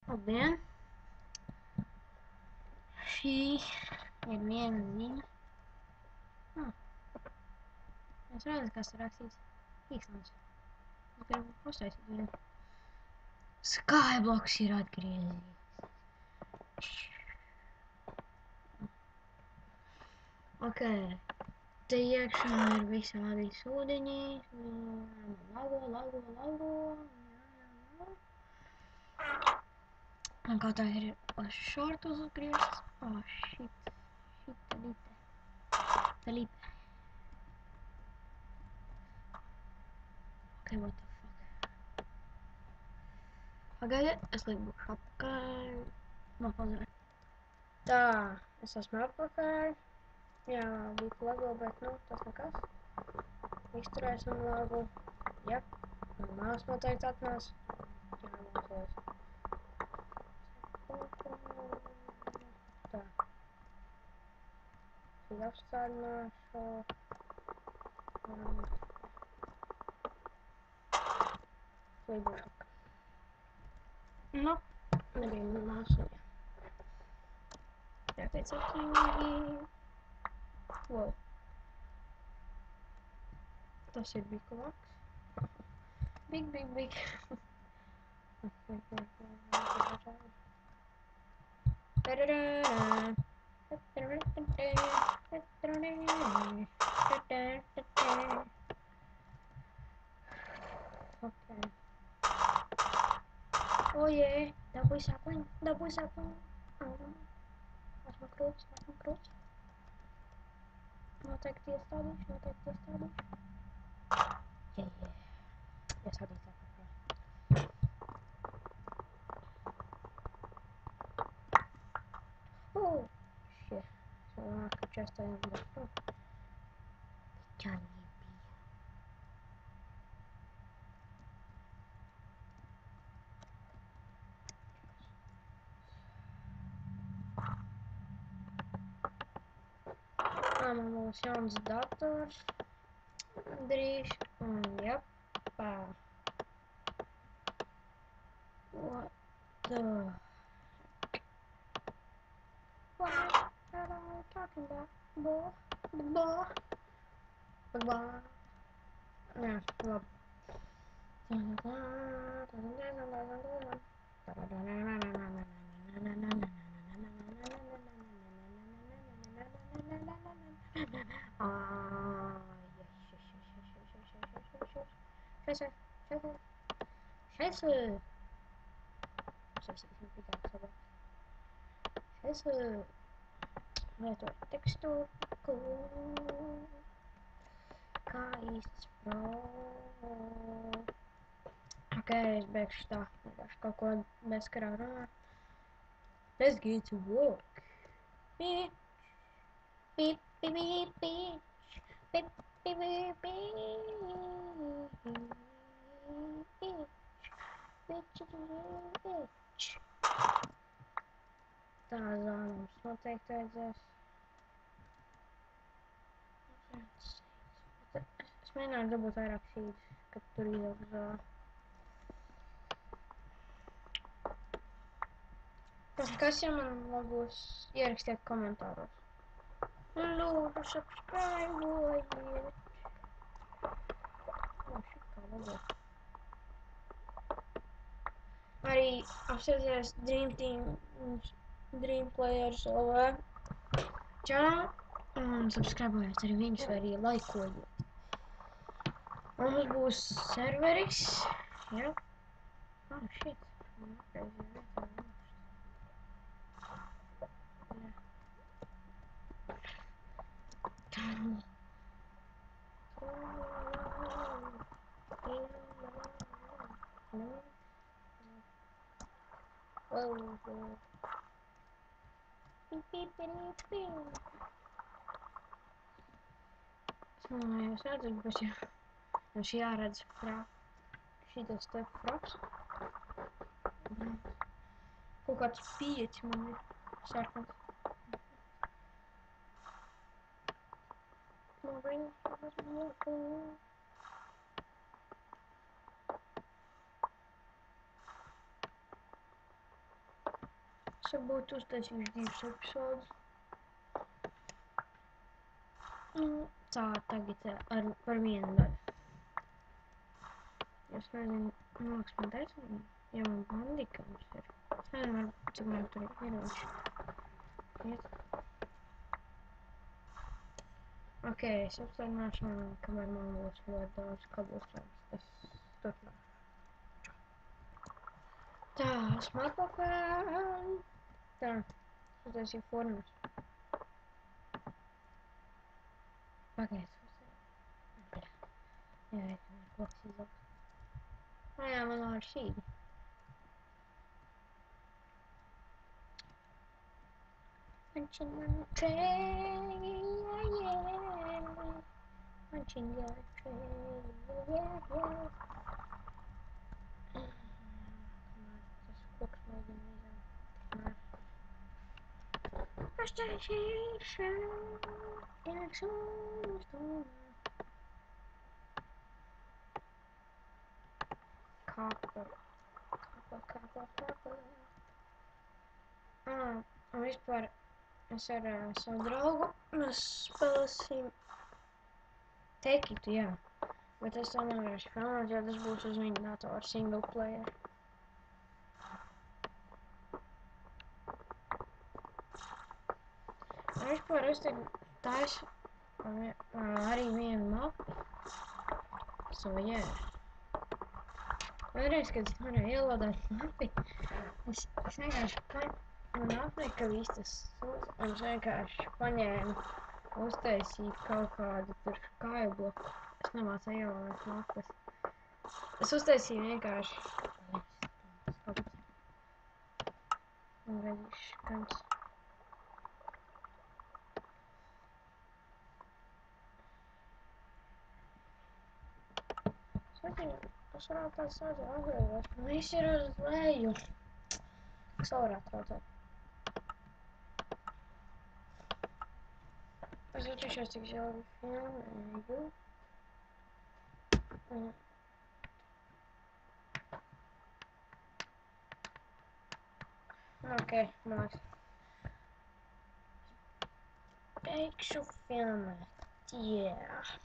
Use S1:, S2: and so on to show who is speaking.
S1: Labdien! Šī ir viena ziņa. Es redzu, kas ir rakstīts. Īkslands. Es gribu uztaisīt vienu. Skyblocks ir atgriezies. Ok. Te iekšā ir visādi sūdeņi. Lago. Un kā tā ir šortus uzgriezts. Oh, shit. Felipe. Ok, what the fuck. Pagaidiet, es lieku apakaļ. Nopazēju. Tā, es esmu apakaļ. Jā, bija lago, bet nu, tas nekas. Izturēsim lagu. Jep, man mās noteikti atnās. Jā, mūsos. Tā. Tad apstādināšu. Līdāk. Nu, nebija māsīja. Jāteic atīgi. Wow. Tas ir big laks. Big. Okay. Oh yeah, dabūj sākuņu. Esmu krūts. Noteikti iestādīšu. Yeah. Iestādīt atpakaļ. Oh, shit. So, ka čestojam darbu. Čāņi bija. Man būs jauns dators. Drīz. Un japā. What the... What am I talking about? Blah. Nē, labi. Scheiße. Lietot tekstūru. Kā īsts pro. Ok, es beigšu tā. Vienkārši kaut ko bezkarā runāt. Let's get to work. Bitch. Tā zānums noteikti vajadzēs. Es mēģināju dabūt vairāk šīs, kad tur ielgu zāli. Kas jau man logos, ierakstiet komentāros. Lūdzu, subscribe-ojiet. Šit kā logos. Arī apsēties Dream Players LV čanā un subscribe-ojiet arī viņus vai arī laikojiet. Mums būs serveris. Jā. Oh, shit. Jūs redzat, bet jums jāredz šitas te fraks. Kaut kāds 5 man ir sarkans. būtu uztaisījuši 2 epizodus. Tā tagad par vienu daļu. Es nezinu, man teica, ja man bandikams ir. Es nezinu, cik man tur ir ieroči. Ok, es apsvērināšu, kamēr man būs ļoti daudz kablstrādes. Es turpināšu. Tā, esmu atpakaļ. Tā, uztaisīju formas. Pagaidiet, jā, man koks izaugs. Jā, man vēl ir šī. Punching on the tray, yeah. Punching on the tray, yeah. Tas koks mēģina izaugt. Kāpa. Un vispār es ar savu draugu mēs spēlēsim Tekitu, jā. Bet es to nevarēšu filmēt, jo tas būs uz viņa datora single player. Un vispār es te taisu arī vienu mapu. So, jā. Vēlreiz, kad es varēju ielādēt mapi, es vienkārši man Afrika vistas sūdz, un es vienkārši paņēmu, uztaisīju kaut kādu tur kāju bloku. Es nemācēju ielādēt mapas. Es uztaisīju vienkārši un redzīšu, kāds. Es varētu tāds sādu atgriezt, ka viss ir uz leju. Kas varētu raucēt? Es atceros, cik ilgi filmēju. Ok, man beigšu filmēt. Yeah.